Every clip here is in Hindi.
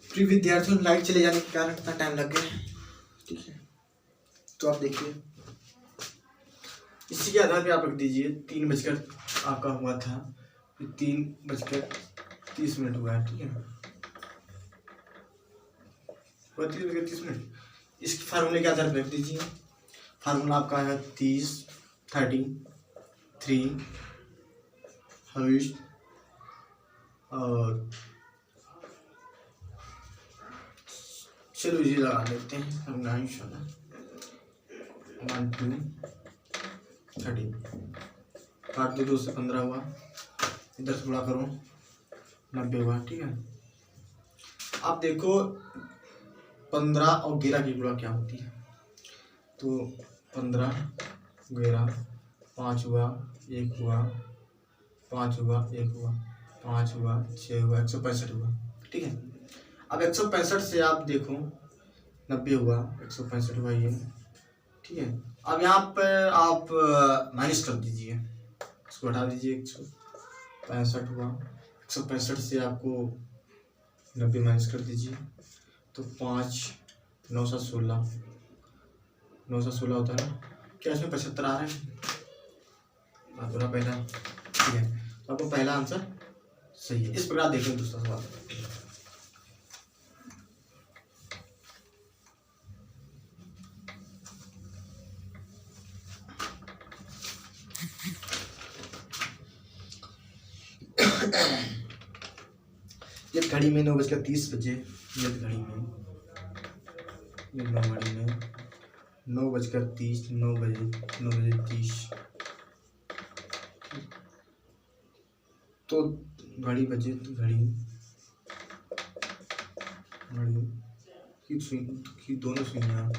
प्रिय विद्यार्थियों, लाइट चले जाने के कारण इतना टाइम लग गया। ठीक है, तो आप देखिए इसी के आधार पे आप रख दीजिए 3 बजकर आपका हुआ था, 3:30 हुआ है। ठीक है, 3:30। इस फार्मूले के आधार पे रख दीजिए। फार्मूला आपका है 30, 30, 3 हर्ट्ज और चलो ये लगा लेते हैं हम 1 2 30 काट दो, 2 से 15 हुआ, इधर से गुणा करो 90 हुआ। ठीक है, अब देखो 15 और 11 की गुणा क्या होती है, तो 15 11 5 हुआ, 1 हुआ, 5 हुआ, 1 हुआ, 5 हुआ, 6 हुआ, 165 हुआ। ठीक है, अब 165 से आप देखो 90 हुआ, 165 हुआ ये। ठीक है, अब यहाँ पर आप माइनस कर दीजिए, इसको हटा दीजिए। 165 हुआ, 165 से आपको 90 माइनस कर दीजिए, तो 5 9 7 16 9 7 16 होता है ना, क्या इसमें 75 आ रहा है? थोड़ा पहला। ठीक है, तो आपको पहला आंसर सही है। इस प्रकार देखें दूसरा सवाल। जब घड़ी में 9:30, जब घड़ी में 9:30, 9:30 तो घड़ी बजे, तो घड़ी की दोनों सुइयां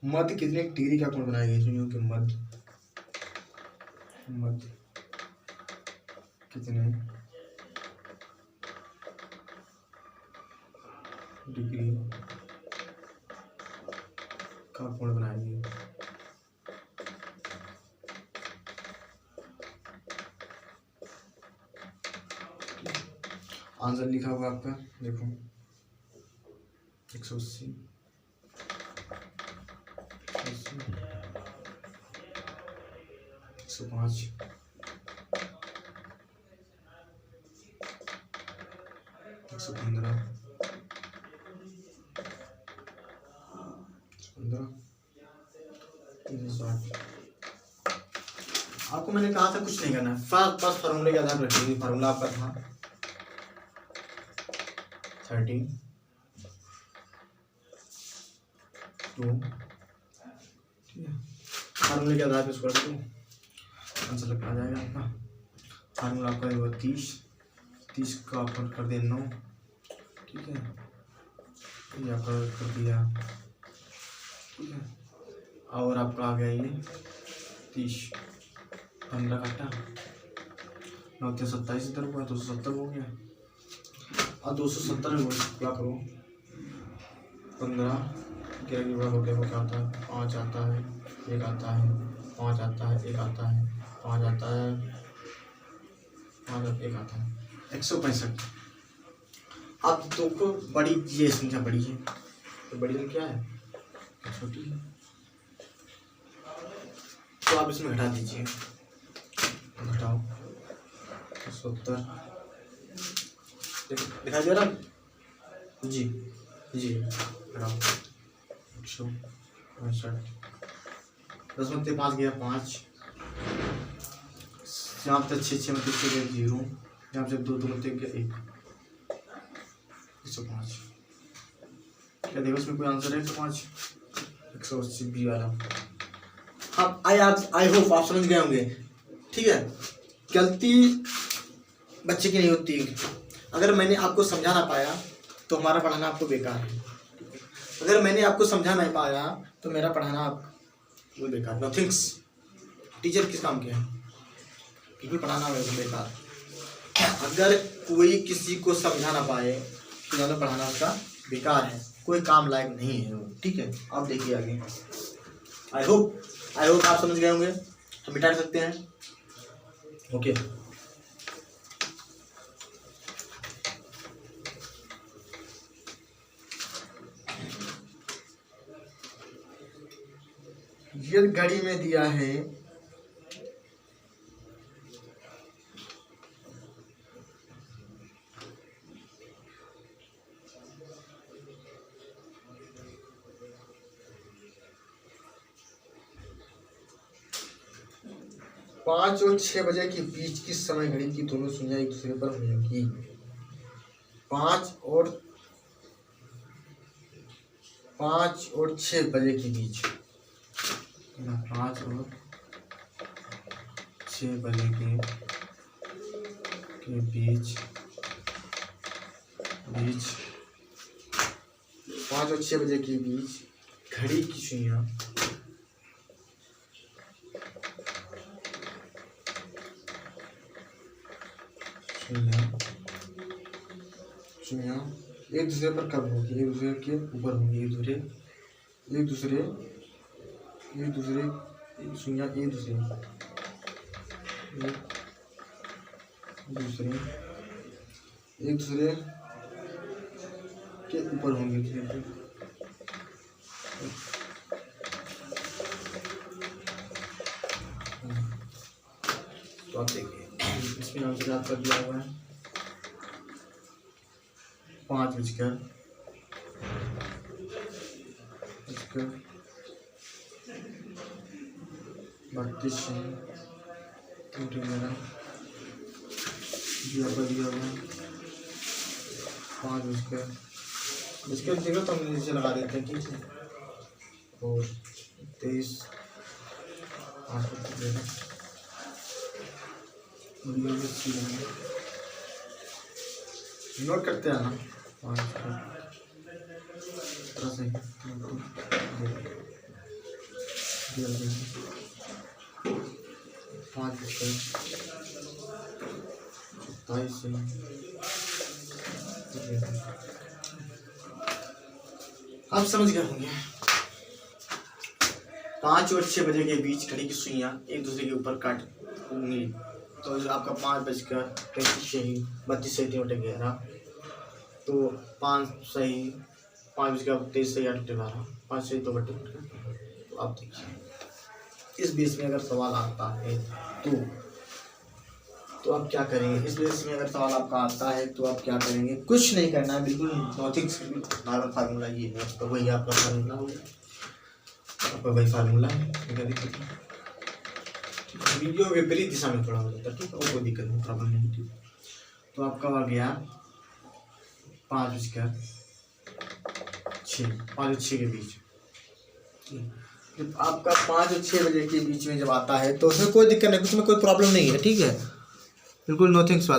मध्य कितने डिग्री का कोण बनाएगी? सुइयों के मध्य कितने डिग्री का कोण बनाएगी? आंसर लिखा हुआ आपका देखो 180 105 115 360। आपको मैंने कहा था कुछ नहीं करना, फर्स्ट फार्मूले के आधार पर रखिए। फार्मूला आपका था 30 2। ठीक है, फार्मूले के आधार पर इसको रख दो, आंसर लग आ जाएगा आपका। फार्मूला आपका है 30 का अपन कर दे 9। ठीक है, ये आपका कर दिया। ठीक है, और आपका आ गया ये 30 15 काटा 9 3 27 इधर हुआ, 270 हो गया। और 270 में क्या करो 15 11 की बड़ा हो गया, वो क्या आता है 5 आता है, 1 आता है, 5 आता है, 1 आता है, 5 आता है, 5 1 आता है, 165। अब देखो बड़ी ये संख्या बड़ी है, तो बड़ी संख्या है छोटी है, तो आप इसमें घटा दीजिए। घटाओ 70 दिखाई दे रहा जी घटाओ 165। 10 में 5 गया 5, यहाँ पे 6 में 3 गया 0, यहाँ से 2 में 3 गया 1, 105। क्या देखो इसमें कोई आंसर है? 105 180 बी वाला। अब आई होप आप समझ गए होंगे। ठीक है, गलती बच्चे की नहीं होती। अगर मैंने आपको समझा ना पाया तो हमारा पढ़ाना आपको बेकार है। अगर मैंने आपको समझा नहीं पाया तो मेरा पढ़ाना आपको बेकार। नथिंग्स टीचर किस काम के हैं? बिल्कुल पढ़ाना बेकार। अगर कोई किसी को समझा ना पाए तो ज़्यादा पढ़ाना उसका बेकार है, कोई काम लायक नहीं है वो, ठीक है। आप देखिए आगे। आई होप आप समझ गए होंगे। हम मिटा सकते हैं। ओके। ये घड़ी में दिया है 5 और 6 बजे के बीच किस समय घड़ी की दोनों सुइयां एक दूसरे पर होंगी? 5 और 6 बजे के बीच, 5 और 6 बजे के बीच 5 और 6 बजे के बीच घड़ी की सुइयां एक दूसरे पर कब होगी? एक दूसरे के ऊपर होंगी। एक दूसरे सुइयां एक दूसरे के ऊपर होंगी। तो आप देखिए इसमें आंसर आपका दिया हुआ है 5:32 दिया हुआ 5:23 इसके जगह तो हम नीचे लगा देते हैं, ठीक है। और 23 नोट करते हैं ना 5 आप समझ गए होंगे। 5 और 6 बजे के बीच घड़ी की सुइयां एक दूसरे के ऊपर काट होंगी। तो आपका 5:32 तो 5 सही 5:23 5 सही 2 बटे। तो आप देखिए इस बेस में अगर सवाल आता है तो आप क्या करेंगे? इस बेस में अगर सवाल आपका आता है तो आप क्या करेंगे? कुछ नहीं करना है, बिल्कुल नॉर्मल फार्मूला ये है। तो वही आपका फार्मूला होगा, आपका वही फार्मूला है। वीडियो विपरीत दिशा में थोड़ा हो जाता है, ठीक है, कोई दिक्कत नहीं, प्रॉब्लम नहीं, ठीक। तो आपका आ गया 5:06 5 और 6 के बीच। जब आपका 5 और 6 बजे के बीच में जब आता है तो उसमें कोई दिक्कत नहीं, उसमें कोई प्रॉब्लम नहीं है, ठीक है, बिल्कुल नथिंग्स वाला।